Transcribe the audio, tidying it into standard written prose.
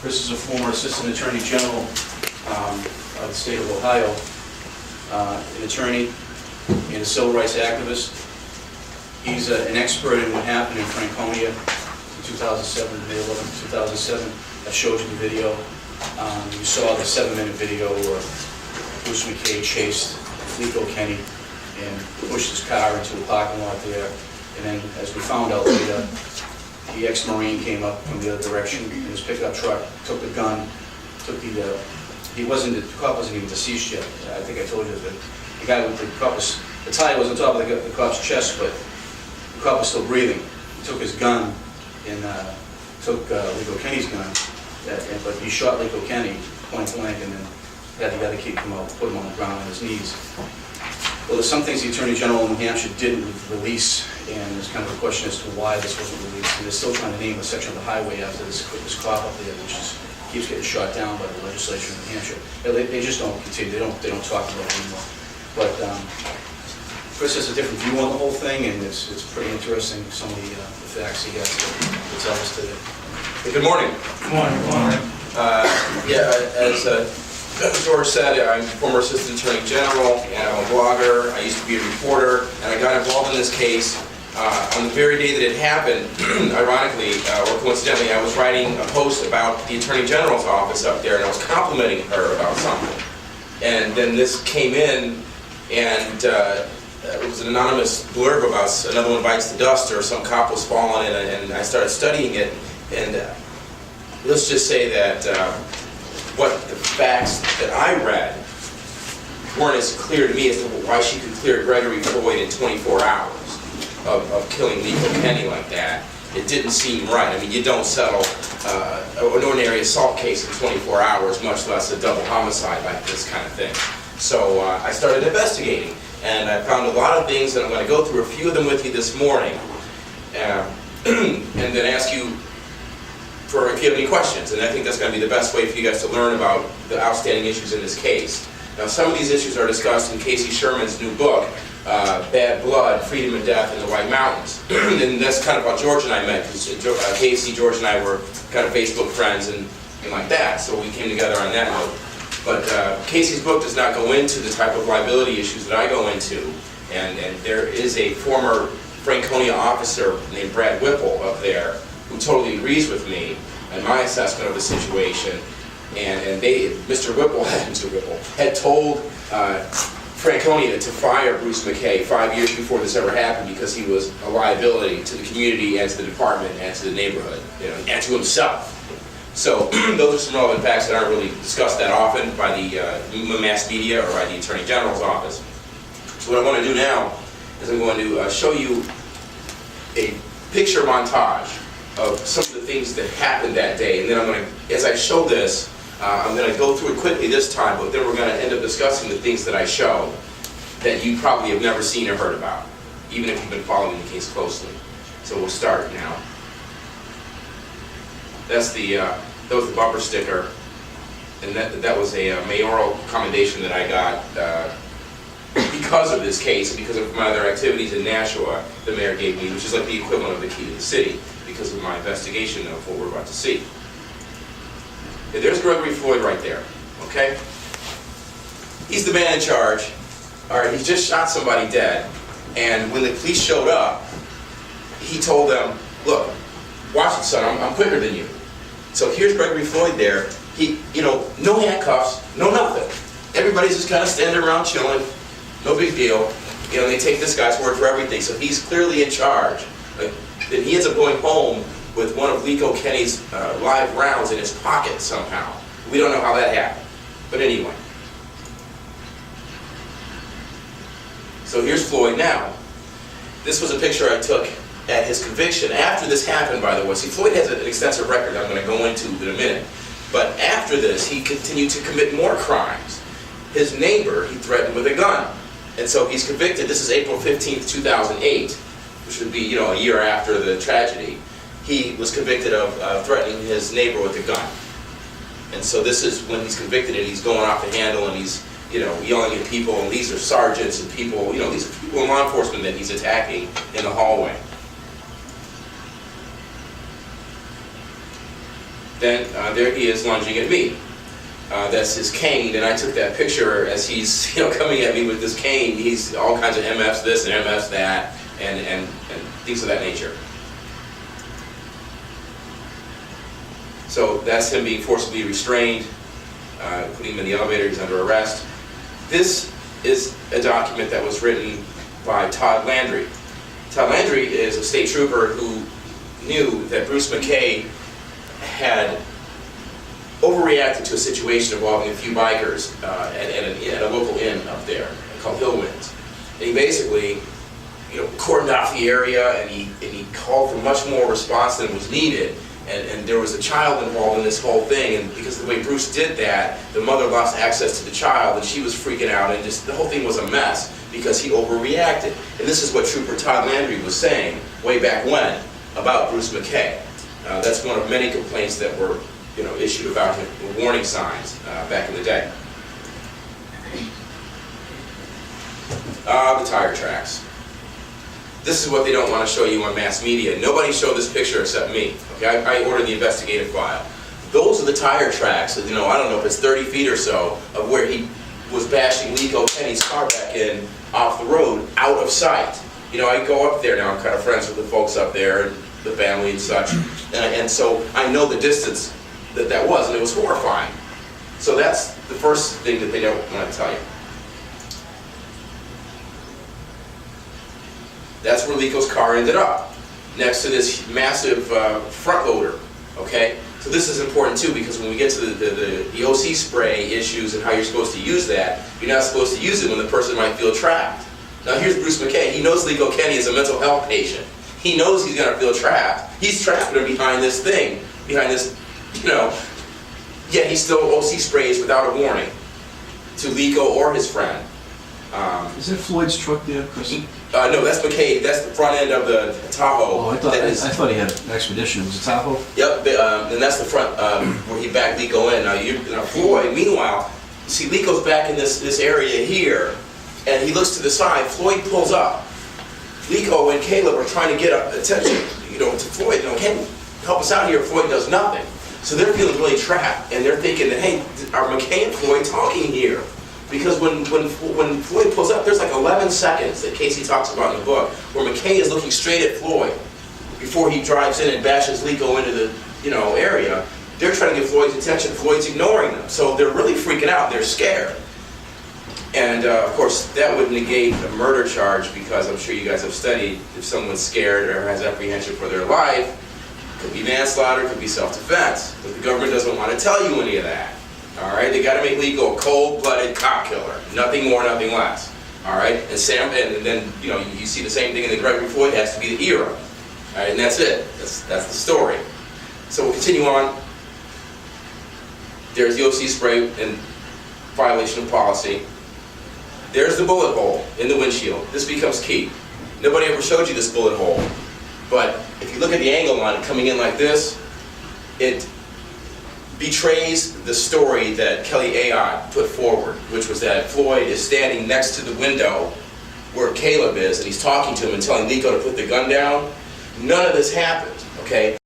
Chris is a former Assistant Attorney General of the state of Ohio, an attorney and a civil rights activist. He's an expert in what happened in Franconia in 2007, May 11th, 2007. I showed you the video. You saw the 7-minute video where Bruce McKay chased Liko Kenney and pushed his car into a parking lot there. And then, as we found out later, the ex-Marine came up from the other direction in his pickup truck, took the gun, took the cop wasn't even deceased yet. I think I told you that the guy with the cop was, the tie was on top of the cop's chest, but the cop was still breathing. He took his gun and took Liko Kenney's gun, but he shot Liko Kenney point blank, and then had the other kid come out, put him on the ground on his knees. Well, there's some things the Attorney General of New Hampshire didn't release, and there's kind of a question as to why this wasn't released. And they're still trying to name a section of the highway after this cop up there, which keeps getting shot down by the legislature in New Hampshire. They just don't continue. They don't talk about it anymore. But Chris has a different view on the whole thing, and it's pretty interesting, some of the facts he has to tell us today. Good morning. Good morning. Good morning. As George said, I'm former Assistant Attorney General, and I'm a blogger. I used to be a reporter, and I got involved in this case on the very day that it happened. Ironically, or coincidentally, I was writing a post about the Attorney General's office up there, and I was complimenting her about something. And then this came in, and it was an anonymous blurb about another one bites the dust, or some cop was falling, and I started studying it. And let's just say that what the facts that I read weren't as clear to me as to why she could clear Gregory Floyd in 24 hours of killing Liko Kenney like that. It didn't seem right. I mean, you don't settle an ordinary assault case in 24 hours, much less a double homicide like this kind of thing. So I started investigating, and I found a lot of things, and I'm going to go through a few of them with you this morning, and then ask you if you have any questions, and I think that's going to be the best way for you guys to learn about the outstanding issues in this case. Now, some of these issues are discussed in Casey Sherman's new book, Bad Blood, Freedom and Death in the White Mountains. And that's kind of how George and I met, because Casey, George, and I were kind of Facebook friends and like that, so we came together on that note. But Casey's book does not go into the type of liability issues that I go into, and there is a former Franconia officer named Brad Whipple up there who totally agrees with me and my assessment of the situation, and Mr. Whipple had told Franconia to fire Bruce McKay 5 years before this ever happened because he was a liability to the community and to the department and to the neighborhood, and to himself. So those are some relevant facts that aren't really discussed that often by the mass media or by the Attorney General's office. So what I want to do now is I'm going to show you a picture montage of some of the things that happened that day, and then I'm going to, as I show this, I'm going to go through it quickly this time, but then we're going to end up discussing the things that I show that you probably have never seen or heard about, even if you've been following the case closely. So we'll start now. That was the bumper sticker, and that was a mayoral commendation that I got because of this case, because of my other activities in Nashua. The mayor gave me, which is like the equivalent of the key to the city, because of my investigation of what we're about to see. Okay, there's Gregory Floyd right there, okay? He's the man in charge. All right, he just shot somebody dead, and when the police showed up, he told them, look, watch it, son, I'm quicker than you. So here's Gregory Floyd there. He, no handcuffs, no nothing. Everybody's just kind of standing around chilling, no big deal. They take this guy's word for everything, so he's clearly in charge. Then he ends up going home with one of Liko Kenney's live rounds in his pocket somehow. We don't know how that happened, but anyway. So here's Floyd now. This was a picture I took at his conviction. After this happened, by the way, see, Floyd has an extensive record I'm going to go into in a minute. But after this, he continued to commit more crimes. His neighbor, he threatened with a gun. And so he's convicted. This is April 15th, 2008, which would be, a year after the tragedy. He was convicted of threatening his neighbor with a gun. And so this is when he's convicted, and he's going off the handle, and he's, yelling at people, and these are sergeants and people, these are people in law enforcement that he's attacking in the hallway. then there he is lunging at me. That's his cane, and I took that picture as he's coming at me with this cane. He's all kinds of MFs this and MFs that, and things of that nature. So that's him being forcibly restrained, putting him in the elevator. He's under arrest. This is a document that was written by Todd Landry. Todd Landry is a state trooper who knew that Bruce McKay had overreacted to a situation involving a few bikers at a local inn up there called Hillwinds. And he basically, cordoned off the area, and he called for much more response than was needed. And there was a child involved in this whole thing, and because of the way Bruce did that, the mother lost access to the child, and she was freaking out, and just the whole thing was a mess because he overreacted. And this is what Trooper Todd Landry was saying way back when about Bruce McKay. That's one of many complaints that were issued about him, warning signs back in the day. The tire tracks. This is what they don't want to show you on mass media. Nobody showed this picture except me. Okay, I ordered the investigative file. Those are the tire tracks. I don't know if it's 30 feet or so of where he was bashing Liko Kenney's car back in off the road, out of sight. I go up there now. I'm kind of friends with the folks up there, and the family and such, and so I know the distance that was, and it was horrifying. So that's the first thing that they don't want to tell you. That's where Liko's car ended up, next to this massive front loader, okay? So this is important too, because when we get to the OC spray issues and how you're supposed to use that, you're not supposed to use it when the person might feel trapped. Now here's Bruce McKay. He knows Liko Kenney is a mental health patient. He knows he's going to feel trapped. He's trapped behind this thing, behind this, yet he still OC sprays without a warning to Liko or his friend. Is that Floyd's truck there, Chris? No, that's McKay. That's the front end of the Tahoe. Oh, I thought he had an Expedition. It was a Tahoe? Yep, and that's the front where he backed Liko in. Now Floyd, meanwhile, see Liko's back in this area here, and he looks to the side. Floyd pulls up. Liko and Caleb are trying to get attention, to Floyd. Hey, help us out here. Floyd does nothing. So they're feeling really trapped, and they're thinking that, hey, are McKay and Floyd talking here? Because when Floyd pulls up, there's like 11 seconds that Casey talks about in the book where McKay is looking straight at Floyd before he drives in and bashes Liko into the area. They're trying to get Floyd's attention. Floyd's ignoring them, so they're really freaking out. They're scared, and of course that would negate a murder charge, because I'm sure you guys have studied if someone's scared or has apprehension for their life, it could be manslaughter, it could be self-defense, but the government doesn't want to tell you any of that. All right, they got to make Liko a cold-blooded cop killer, nothing more, nothing less. All right, and then you see the same thing in the Gregory Floyd has to be the era. All right, and that's it. That's the story. So we'll continue on. There's the OC spray in violation of policy. There's the bullet hole in the windshield. This becomes key. Nobody ever showed you this bullet hole, but if you look at the angle on it coming in like this, it betrays the story that Kelly Ayotte put forward, which was that Floyd is standing next to the window where Caleb is, and he's talking to him and telling Liko to put the gun down. None of this happened, okay?